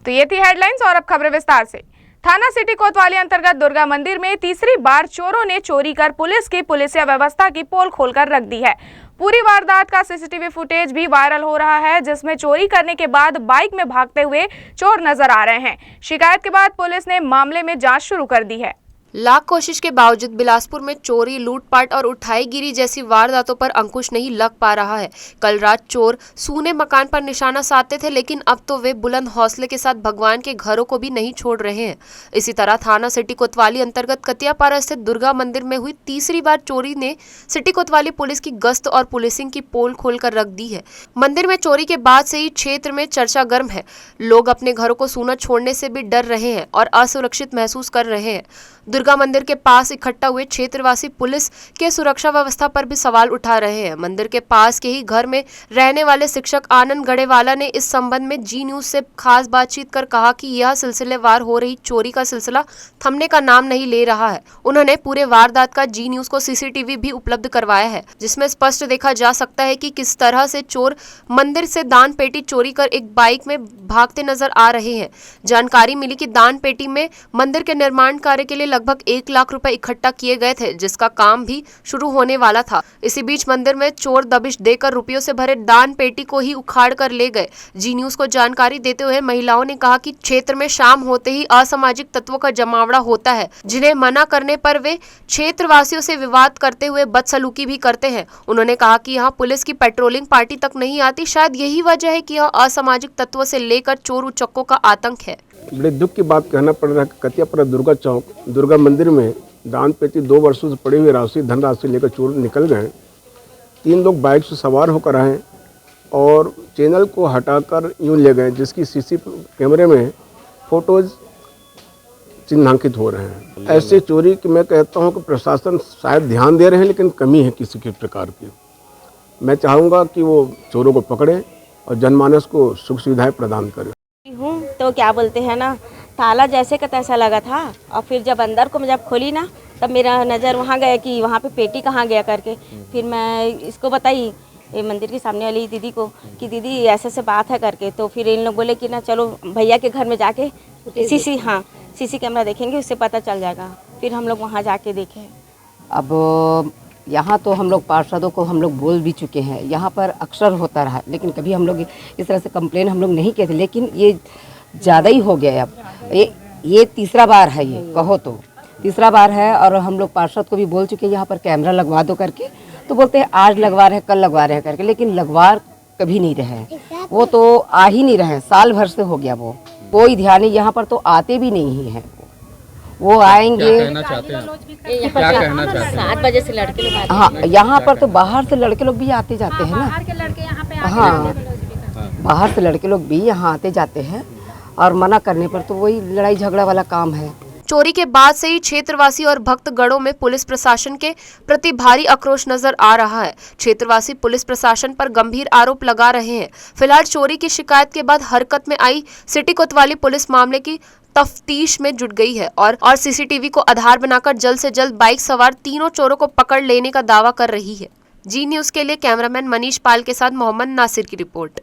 तो ये थी हेडलाइंस और अब खबरें विस्तार से। थाना सिटी कोतवाली अंतर्गत दुर्गा मंदिर में तीसरी बार चोरों ने चोरी कर पुलिस की पुलिसिया व्यवस्था की पोल खोलकर रख दी है। पूरी वारदात का सीसीटीवी फुटेज भी वायरल हो रहा है, जिसमें चोरी करने के बाद बाइक में भागते हुए चोर नजर आ रहे हैं। शिकायत के बाद पुलिस ने मामले में जांच शुरू कर दी है। लाख कोशिश के बावजूद बिलासपुर में चोरी, लूटपाट और उठाईगिरी जैसी वारदातों पर अंकुश नहीं लग पा रहा है। कल रात चोर सूने मकान पर निशाना साधते थे, लेकिन अब तो वे बुलंद हौसले के साथ भगवान के घरों को भी नहीं छोड़ रहे हैं। इसी तरह थाना सिटी कोतवाली अंतर्गत कतियापारा स्थित दुर्गा मंदिर में हुई तीसरी बार चोरी ने सिटी कोतवाली पुलिस की गश्त और पुलिसिंग की पोल खोलकर रख दी है। मंदिर में चोरी के बाद से ही क्षेत्र में चर्चा गर्म है। लोग अपने घरों को सूना छोड़ने से भी डर रहे हैं और असुरक्षित महसूस कर रहे हैं। दुर्गा मंदिर के पास इकट्ठा हुए क्षेत्रवासी पुलिस के सुरक्षा व्यवस्था पर भी सवाल उठा रहे हैं। मंदिर के पास के ही घर में रहने वाले शिक्षक आनंद गढ़ेवाला ने इस संबंध में जी न्यूज से खास बातचीत कर कहा कि यह सिलसिलेवार हो रही चोरी का सिलसिला थमने का नाम नहीं ले रहा है। उन्होंने पूरे वारदात का जी न्यूज को सीसीटीवी भी उपलब्ध करवाया है, जिसमें स्पष्ट देखा जा सकता है कि किस तरह से चोर मंदिर से दान पेटी चोरी कर एक बाइक में भागते नजर आ रहे हैं। जानकारी मिली कि दान पेटी में मंदिर के निर्माण कार्य के लिए लगभग 1 लाख रुपए इकट्ठा किए गए थे, जिसका काम भी शुरू होने वाला था। इसी बीच मंदिर में चोर दबिश देकर रुपयों से भरे दान पेटी को ही उखाड़ कर ले गए। जी न्यूज को जानकारी देते हुए महिलाओं ने कहा कि क्षेत्र में शाम होते ही असामाजिक तत्वों का जमावड़ा होता है, जिन्हें मना करने पर वे क्षेत्रवासियों से विवाद करते हुए बदसलूकी भी करते हैं। उन्होंने कहा कि यहाँ पुलिस की पेट्रोलिंग पार्टी तक नहीं आती। शायद यही वजह है कि यह असामाजिक तत्वों से लेकर चोर उचक्कों का आतंक है। बड़े दुख की बात कहना पड़ रहा है कि कतियापारा दुर्गा चौक दुर्गा मंदिर में दान पेटी 2 वर्षों से पड़ी हुई धनराशि लेकर चोर निकल गए। 3 लोग बाइक से सवार होकर आए और चैनल को हटाकर यूं ले गए, जिसकी सीसी कैमरे में फोटोज चिन्हांकित हो रहे हैं। ऐसे चोरी की मैं कहता हूं कि प्रशासन शायद ध्यान दे रहे हैं, लेकिन कमी है किसी के प्रकार की। मैं चाहूँगा कि वो चोरों को पकड़े और जनमानस को सुख सुविधाएँ प्रदान करें। तो क्या बोलते हैं ना, ताला जैसे का तैसा लगा था और फिर जब अंदर को मैं जब खोली ना, तब मेरा नज़र वहाँ गया कि वहाँ पे पेटी कहाँ गया करके। फिर मैं इसको बताई ये मंदिर के सामने वाली दीदी को कि दीदी ऐसे से बात है करके। तो फिर इन लोग बोले कि ना चलो भैया के घर में जाके सीसी कैमरा देखेंगे, उससे पता चल जाएगा। फिर हम लोग वहाँ जाके देखे। अब यहाँ तो हम लोग पार्षदों को हम लोग बोल भी चुके हैं, यहाँ पर अक्सर होता रहा, लेकिन कभी हम लोग इस तरह से कंप्लेन हम लोग नहीं किए थे। लेकिन ये ज़्यादा ही हो गया है। अब ये तीसरा बार है, ये कहो तो तीसरा बार है। और हम लोग पार्षद को भी बोल चुके हैं यहाँ पर कैमरा लगवा दो करके। तो बोलते हैं आज लगवा रहे हैं, कल लगवा रहे हैं करके, लेकिन लगवा कभी नहीं रहे। वो तो आ ही नहीं रहे, साल भर से हो गया वो, कोई ध्यान नहीं। यहाँ पर तो आते भी नहीं हैं। वो आएंगे, क्या कहना चाहते हैं? 7 बजे से लड़के लोग। हाँ, यहाँ पर तो बाहर से लड़के लोग भी आते जाते हैं ना। हाँ, बाहर से लड़के लोग भी यहाँ आते जाते हैं और मना करने पर तो वही लड़ाई झगड़ा वाला काम है। चोरी के बाद से ही क्षेत्रवासी और भक्तगणों में पुलिस प्रशासन के प्रति भारी आक्रोश नजर आ रहा है। क्षेत्रवासी पुलिस प्रशासन पर गंभीर आरोप लगा रहे हैं। फिलहाल चोरी की शिकायत के बाद हरकत में आई सिटी कोतवाली पुलिस मामले की तफ्तीश में जुट गई है और सीसीटीवी को आधार बनाकर जल्द से जल्द बाइक सवार तीनों चोरों को पकड़ लेने का दावा कर रही है। जी न्यूज के लिए कैमरामैन मनीष पाल के साथ मोहम्मद नासिर की रिपोर्ट।